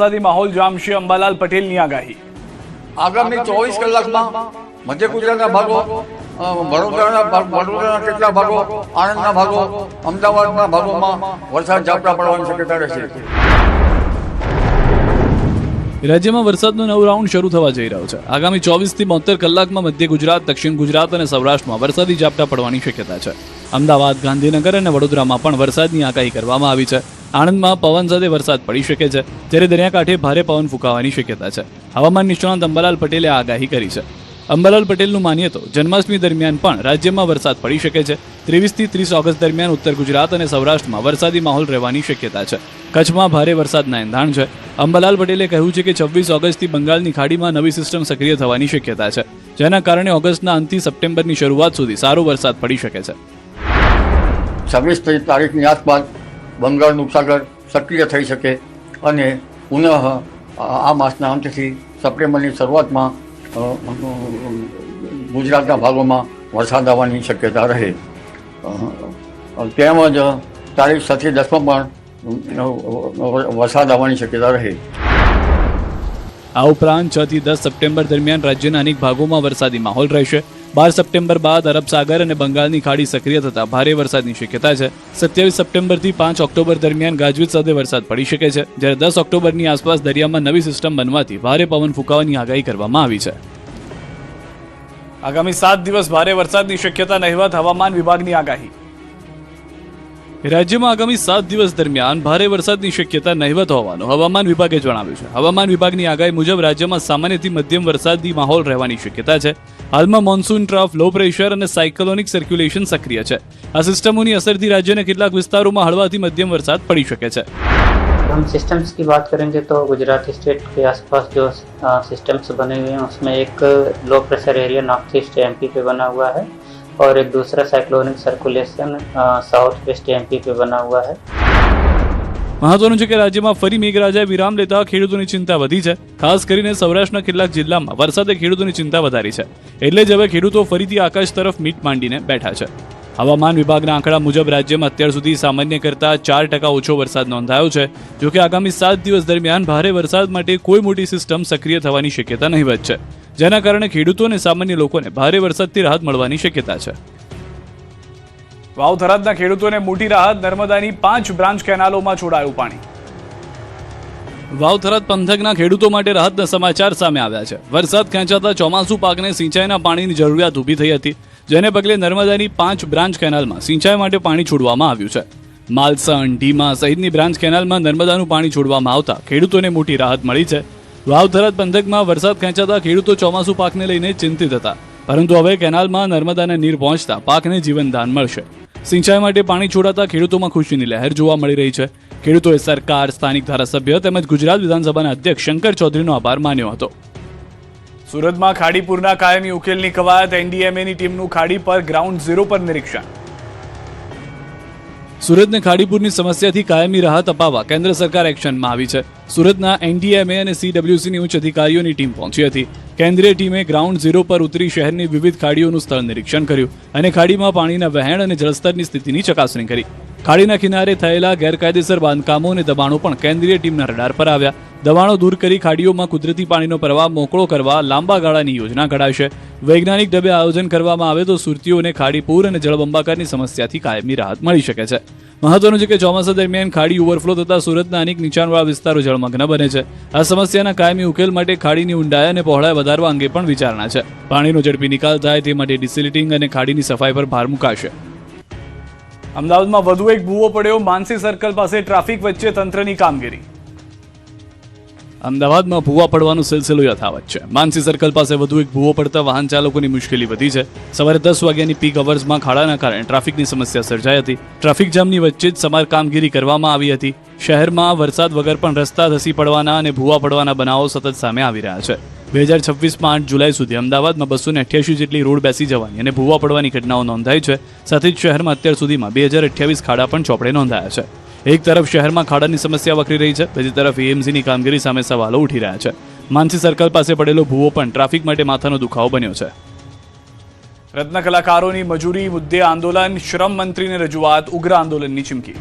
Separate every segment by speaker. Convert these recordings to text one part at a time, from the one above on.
Speaker 1: વરસાદી માહોલ જામશે, અંબાલાલ પટેલની આગાહી.
Speaker 2: આગામી 24 કલાકમાં મધ્ય ગુજરાતના ભાગો, વડોદરાના કેટલા ભાગો, આણંદના ભાગો, અમદાવાદના ભાગોમાં વરસાદ ઝાપટા પડવાની શક્યતા રહેશે.
Speaker 3: રાજ્યમાં વરસાદનો નવો રાઉન્ડ શરૂ થવા જઈ રહ્યો છે. આગામી 24 થી 72 કલાકમાં મધ્ય ગુજરાત, દક્ષિણ ગુજરાત અને સૌરાષ્ટ્રમાં વરસાદી ઝાપટા પડવાની શક્યતા છે. અમદાવાદ, ગાંધીનગર અને વડોદરામાં પણ વરસાદની આગાહી કરવામાં આવી છે. આણંદમાં પવન સાથે વરસાદ પડી શકે છે, જ્યારે દરિયાકાંઠે ભારે પવન ફૂંકાવાની શક્યતા છે. હવામાન નિષ્ણાત અંબાલાલ પટેલે આગાહી કરી છે. અંબાલાલ પટેલનું માનીએ તો જન્માષ્ટમી દરમિયાન પણ રાજ્યમાં વરસાદ પડી શકે છે. 23 થી 30 ઓગસ્ટ દરમિયાન ઉત્તર ગુજરાત અને સૌરાષ્ટ્રમાં વરસાદી માહોલ રહેવાની શક્યતા છે. કચ્છમાં ભારે વરસાદના એંધાણ છે. અંબાલાલ પટેલે કહ્યું છે કે 26 ઓગસ્ટથી બંગાળની ખાડીમાં નવી સિસ્ટમ સક્રિય થવાની શક્યતા છે, જેના કારણે ઓગસ્ટના અંતથી સપ્ટેમ્બરની શરૂઆત સુધી સારો વરસાદ પડી શકે છે.
Speaker 2: 26 તારીખની આસપાસ બંગાળનું ઉપસાગર સક્રિય થઈ શકે અને પુનઃ આ માસના અંતથી સપ્ટેમ્બરની શરૂઆતમાં ગુજરાતના ભાગોમાં વરસાદ આવવાની શક્યતા રહે. તેમજ તારીખ 7 થી 10માં પણ વરસાદ આવવાની શક્યતા રહે.
Speaker 3: આ ઉપરાંત 6 થી 10 સપ્ટેમ્બર દરમિયાન રાજ્યના અનેક ભાગોમાં વરસાદી માહોલ રહેશે. 12 સપ્ટેમ્બર બાદ અરબ સાગર અને બંગાળની ખાડી સક્રિય થતા ભારે વરસાદની શક્યતા છે. 27 સપ્ટેમ્બરથી 5 ઓક્ટોબર દરમિયાન ગાજવીજ સાથે વરસાદ પડી શકે છે, જ્યારે 10 ઓક્ટોબરની આસપાસ દરિયામાં નવી સિસ્ટમ બનવાથી ભારે પવન ફૂંકાવાની આગાહી કરવામાં આવી છે.
Speaker 1: આગામી 7 દિવસ ભારે વરસાદની શક્યતા નહિવત, હવામાન વિભાગની આગાહી.
Speaker 3: રાજ્યમાં આગામી 7 દિવસ દરમિયાન ભારે વરસાદની શક્યતા નહિવત હોવાનું હવામાન વિભાગે જણાવ્યું છે. હવામાન વિભાગની આગાહી મુજબ રાજ્યમાં સામાન્યથી મધ્યમ વરસાદી માહોલ રહેવાની શક્યતા છે. હાલમાં મોન્સૂન ટ્રફ, લો પ્રેશર અને સાયક્લોનિક સર્ક્યુલેશન સક્રિય છે. આ સિસ્ટમોની અસરથી રાજ્યના કેટલાક વિસ્તારોમાં હળવાથી મધ્યમ વરસાદ પડી શકે છે.
Speaker 4: हम सिस्टम्स की बात करेंगे तो गुजरात स्टेट के आसपास जो सिस्टम्स बने हुए हैं उसमें एक low pressure area north east MP पे बना हुआ है और एक दूसरा cyclonic circulation south west MP पे बना हुआ है.
Speaker 3: મહત્વનું છે કે રાજ્યમાં ફરી મેઘરાજાએ વિરામ લેતા ખેડૂતોની ચિંતા વધી છે. ખાસ કરીને સૌરાષ્ટ્રના કેટલાક જિલ્લામાં વરસાદે ખેડૂતોની ચિંતા વધારી છે. એટલે જ હવે ખેડૂતો ફરીથી આકાશ તરફ મીટ માંડીને બેઠા છે. હવામાન વિભાગના આંકડા મુજબ રાજ્યમાં અત્યાર સુધી સામાન્ય કરતાં 4% ઓછો વરસાદ નોંધાયો છે. જોકે આગામી 7 દિવસ દરમિયાન ભારે વરસાદ માટે કોઈ મોટી સિસ્ટમ સક્રિય થવાની શક્યતા નહિવત છે, જેના કારણે ખેડૂતો અને સામાન્ય લોકોને ભારે વરસાદથી રાહત મળવાની શક્યતા છે.
Speaker 1: વાવ થરાદના ખેડૂતોને મોટી રાહત, નર્મદાની 5 બ્રાન્ચ કેનાલોમાં છોડાયું પાણી.
Speaker 3: વાવ થરાદ પંથકના ખેડૂતો માટે રાહતના સમાચાર સામે આવ્યા છે. વરસાદ ખેંચાતા ચોમાસુ પાકને સિંચાઈના પાણીની જરૂરિયાત ઊભી થઈ હતી, જેને પગલે નર્મદાની 5 બ્રાન્ચ કેનાલમાં સિંચાઈ માટે પાણી છોડવામાં આવ્યું છે. માલસણ, ઢીમા સહિતની બ્રાન્ચ કેનાલમાં નર્મદાનું પાણી છોડવામાં આવતા ખેડૂતોને મોટી રાહત મળી છે. વાવ થરાદ પંથકમાં વરસાદ ખેંચાતા ખેડૂતો ચોમાસુ પાકને લઈને ચિંતિત હતા, પરંતુ હવે કેનાલમાં નર્મદાના નીર પહોંચતા પાકને જીવનદાન મળશે. સિંચાઈ માટે પાણી છોડાતા ખેડૂતોમાં ખુશીની લહેર જોવા મળી રહી છે. ખેડૂતોએ સરકાર, સ્થાનિક ધારાસભ્ય તેમજ ગુજરાત વિધાનસભાના અધ્યક્ષ શંકર ચૌધરીનો આભાર માન્યો હતો.
Speaker 1: સુરતમાં ખાડીપુરના કાયમી ઉકેલની કવાયત, એનડીએમએની ટીમનું ખાડી પર ગ્રાઉન્ડ ઝીરો પર નિરીક્ષણ.
Speaker 3: સુરતને ખાડીપુરની સમસ્યાથી કાયમી રાહત અપાવવા કેન્દ્ર સરકાર એક્શનમાં આવી છે. સુરતના એનડીએમએ અને સીડબ્લ્યુસીની ઉચ્ચ અધિકારીઓની ટીમ પહોંચી હતી. કેન્દ્રીય ટીમે ગ્રાઉન્ડ ઝીરો પર ઉતરી શહેરની વિવિધ ખાડીઓનું સ્થળ નિરીક્ષણ કર્યું અને ખાડીમાં પાણીના વહેણ અને જળસ્તરની સ્થિતિની ચકાસણી કરી. ખાડીના કિનારે થયેલા ગેરકાયદેસર બાંધકામો અને દબાણો પણ કેન્દ્રીય ટીમના રડાર પર આવ્યા. દબાણો દૂર કરી ખાડીઓમાં કુદરતી પાણીનો પ્રવાહ મોકળો કરવા લાંબા ગાળાની યોજના ઘડાશે. વૈજ્ઞાનિક ઢબે આયોજન કરવામાં આવે તો સુરતીઓને ખાડીપૂર અને જળબંબાકારની સમસ્યાથી કાયમી રાહત મળી શકે છે. મહત્વનું છે કે ચોમાસા દરમિયાન ખાડી ઓવરફ્લો થતા સુરતના અનેક નીચાણવાળા વિસ્તારો જળમગ્ન બને છે. આ સમસ્યાના કાયમી ઉકેલ માટે ખાડીની ઊંડાઈ અને પહોળાઈ વધારવા અંગે પણ વિચારણા છે. પાણીનો ઝડપી નિકાલ થાય તે માટે ડિસિલ્ટિંગ અને ખાડીની સફાઈ પર ભાર મુકાશે.
Speaker 1: અમદાવાદમાં વધુ એક ભૂવો પડ્યો, માનસી સર્કલ પાસે ટ્રાફિક વચ્ચે તંત્રની કામગીરી.
Speaker 3: અમદાવાદમાં ભૂવા પડવાનો સિલસિલો યથાવત છે. માનસી સર્કલ પાસે વધુ એક ભૂવો પડતા વાહન ચાલકોની મુશ્કેલી વધી છે. સવારે 10 વાગ્યાની પીક અવર્સમાં ખાડાના કારણે ટ્રાફિકની સમસ્યા સર્જાઈ હતી. ટ્રાફિક જામની વચ્ચે જ સમાર કામગીરી કરવામાં આવી હતી. શહેરમાં વરસાદ વગર પણ રસ્તા ધસી પડવાના અને ભૂવા પડવાના બનાવો સતત સામે આવી રહ્યા છે. 2026માં 8 જુલાઈ સુધી અમદાવાદમાં 288 જેટલી રોડ બેસી જવાની અને ભૂવા પડવાની ઘટનાઓ નોંધાઈ છે. સાથે જ શહેરમાં અત્યાર સુધીમાં 2028 ખાડા પણ ચોપડે નોંધાયા છે. એક તરફ શહેરમાં ખાડાની સમસ્યા વકરી રહી છે, બીજી તરફ એએમસીની કામગીરી સામે સવાલો ઉઠી રહ્યા છે. માનસી સર્કલ પાસે પડેલો ભૂવો પણ ટ્રાફિક માટે માથાનો દુખાવો બન્યો છે.
Speaker 1: રત્ન કલાકારોની મજૂરી મુદ્દે આંદોલન, શ્રમ મંત્રીને રજૂઆત, ઉગ્ર આંદોલનની ચીમકી.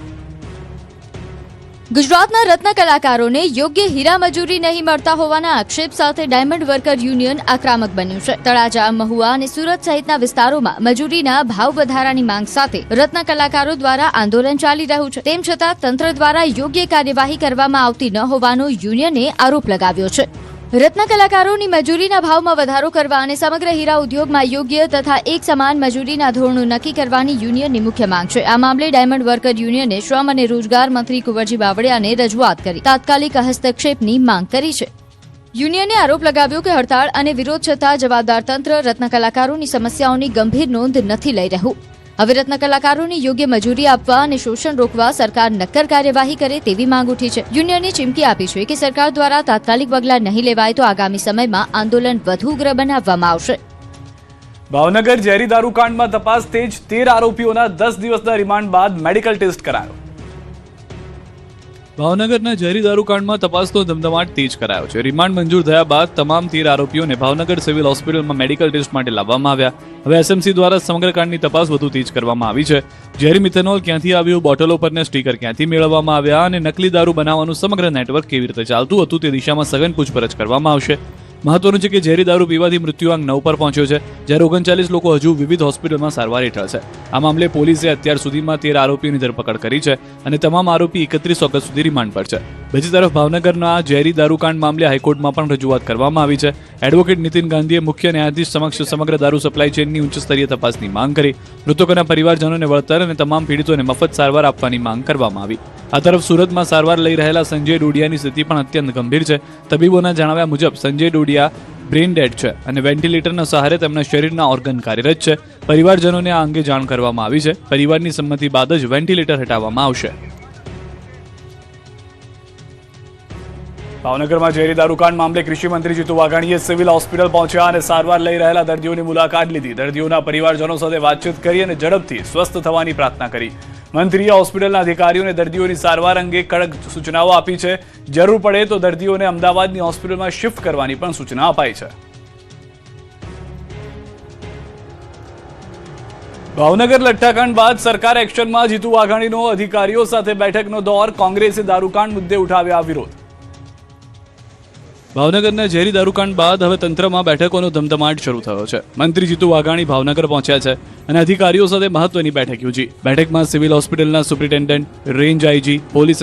Speaker 5: ગુજરાતના રત્ન કલાકારોને યોગ્ય હીરા મજૂરી નહીં મળતા હોવાના આક્ષેપ સાથે ડાયમંડ વર્કર યુનિયન આક્રમક બન્યું છે. તળાજા, મહુવા અને સુરત સહિતના વિસ્તારોમાં મજૂરીના ભાવ વધારાની માંગ સાથે રત્ન કલાકારો દ્વારા આંદોલન ચાલી રહ્યું છે. તેમ છતાં તંત્ર દ્વારા યોગ્ય કાર્યવાહી કરવામાં આવતી ન હોવાનો યુનિયને આરોપ લગાવ્યો છે. રત્ન કલાકારોની મજૂરીના ભાવમાં વધારો કરવા અને સમગ્ર હીરા ઉદ્યોગમાં યોગ્ય તથા એક સમાન મજૂરીના ધોરણો નક્કી કરવાની યુનિયનની મુખ્ય માંગ છે. આ મામલે ડાયમંડ વર્કર યુનિયને શ્રમ અને રોજગાર મંત્રી કુંવરજી બાવળિયાને રજૂઆત કરી તાત્કાલિક હસ્તક્ષેપની માંગ કરી છે. યુનિયને આરોપ લગાવ્યો કે હડતાળ અને વિરોધ છતાં જવાબદાર તંત્ર રત્ન કલાકારોની સમસ્યાઓની ગંભીર નોંધ નથી લઈ રહ્યું. હવે રત્ન કલાકારોને યોગ્ય મજૂરી આપવા અને શોષણ રોકવા સરકાર નક્કર કાર્યવાહી કરે તેવી માંગ ઉઠી છે. યુનિયને ચીમકી આપી છે કે સરકાર દ્વારા તાત્કાલિક પગલાં નહીં લેવાય તો આગામી સમયમાં આંદોલન વધુ ઉગ્ર બનાવવામાં આવશે.
Speaker 1: ભાવનગર ઝેરી દારૂકાંડમાં તપાસ તેજ, 13 આરોપીઓના 10 દિવસના રિમાન્ડ બાદ મેડિકલ ટેસ્ટ કરાયો.
Speaker 3: ભાવનગરના ઝેરી દારૂકાંડમાં તપાસનો ધમધમાટ તેજ કરાયો છે. રિમાન્ડ મંજૂર થયા બાદ તમામ 13 આરોપીઓને ભાવનગર સિવિલ હોસ્પિટલમાં મેડિકલ ટેસ્ટ માટે લાવવામાં આવ્યા. હવે એસએમસી દ્વારા સમગ્ર કાંડની તપાસ વધુ તેજ કરવામાં આવી છે. ઝેરી મિથેનોલ ક્યાંથી આવ્યું, બોટલો પરના સ્ટીકર ક્યાંથી મેળવવામાં આવ્યા અને નકલી દારૂ બનાવવાનું સમગ્ર નેટવર્ક કેવી રીતે ચાલતું હતું તે દિશામાં સઘન પૂછપરછ કરવામાં આવશે. મહત્વનું છે કે ઝેરી દારૂ પીવાથી મૃત્યુઆંક 9 પર પહોંચ્યો છે, જ્યારે 39 લોકો હજુ વિવિધ હોસ્પિટલમાં સારવાર હેઠળ છે. આ મામલે પોલીસે અત્યાર સુધીમાં 13 આરોપીઓની ધરપકડ કરી છે અને તમામ આરોપી 31 ઓગસ્ટ સુધી રિમાન્ડ પર છે. બીજી તરફ ભાવનગરના ઝેરી દારૂકાંડ મામલે હાઈકોર્ટમાં પણ રજૂઆત કરવામાં આવી છે. એડવોકેટ નીતિન ગાંધીએ મુખ્ય ન્યાયાધીશ સમક્ષ સમગ્ર દારૂ સપ્લાય ચેનની ઉચ્ચ સ્તરીય તપાસની માંગ કરી. મૃતકોના પરિવારજનોને વળતર અને તમામ પીડિતોને મફત સારવાર આપવાની માંગ કરવામાં આવી. આ તરફ સુરતમાં સારવાર લઈ રહેલા સંજય ડોડિયાની સ્થિતિ પણ અત્યંત ગંભીર છે. તબીબોના જણાવ્યા મુજબ સંજય ડોડિયા બ્રેઇન ડેડ છે અને વેન્ટિલેટરના સહારે તેમના શરીરના ઓર્ગન કાર્યરત છે. પરિવારજનોને આ અંગે જાણ કરવામાં આવી છે. પરિવારની સંમતિ બાદ જ વેન્ટિલેટર હટાવવામાં આવશે.
Speaker 1: ભાવનગરમાં ઝેરી દારૂકાંડ મામલે કૃષિ મંત્રી જીતુ વાઘાણીએ સિવિલ હોસ્પિટલ પહોંચ્યા અને સારવાર લઈ રહેલા દર્દીઓની મુલાકાત લીધી. દર્દીઓના પરિવારજનો સાથે વાતચીત કરી અને ઝડપથી સ્વસ્થ થવાની પ્રાર્થના કરી. મંત્રીએ હોસ્પિટલના અધિકારીઓને દર્દીઓની સારવાર અંગે કડક સૂચનાઓ આપી છે. જરૂર પડે તો દર્દીઓને અમદાવાદની હોસ્પિટલમાં શિફ્ટ કરવાની પણ સૂચના અપાઈ છે. ભાવનગર લઠ્ઠાકાંડ બાદ સરકાર એક્શનમાં. જીતુ વાઘાણીનો અધિકારીઓ સાથે બેઠકનો દોર. કોંગ્રેસે દારૂકાંડ મુદ્દે ઉઠાવ્યા વિરોધ.
Speaker 3: ભાવનગરના ઝેરી દારૂકાંડ બાદ હવે તંત્રમાં બેઠકોનો ધમધમાટ શરૂ થયો છે. મંત્રી જીતુ વાઘાણી ભાવનગર પહોંચ્યા છે અને અધિકારીઓ સાથે મહત્વની બેઠક યોજી. બેઠકમાં સિવિલ હોસ્પિટલના સુપ્રિન્ટેન્ડન્ટ, રેન્જ આઈજી, પોલીસ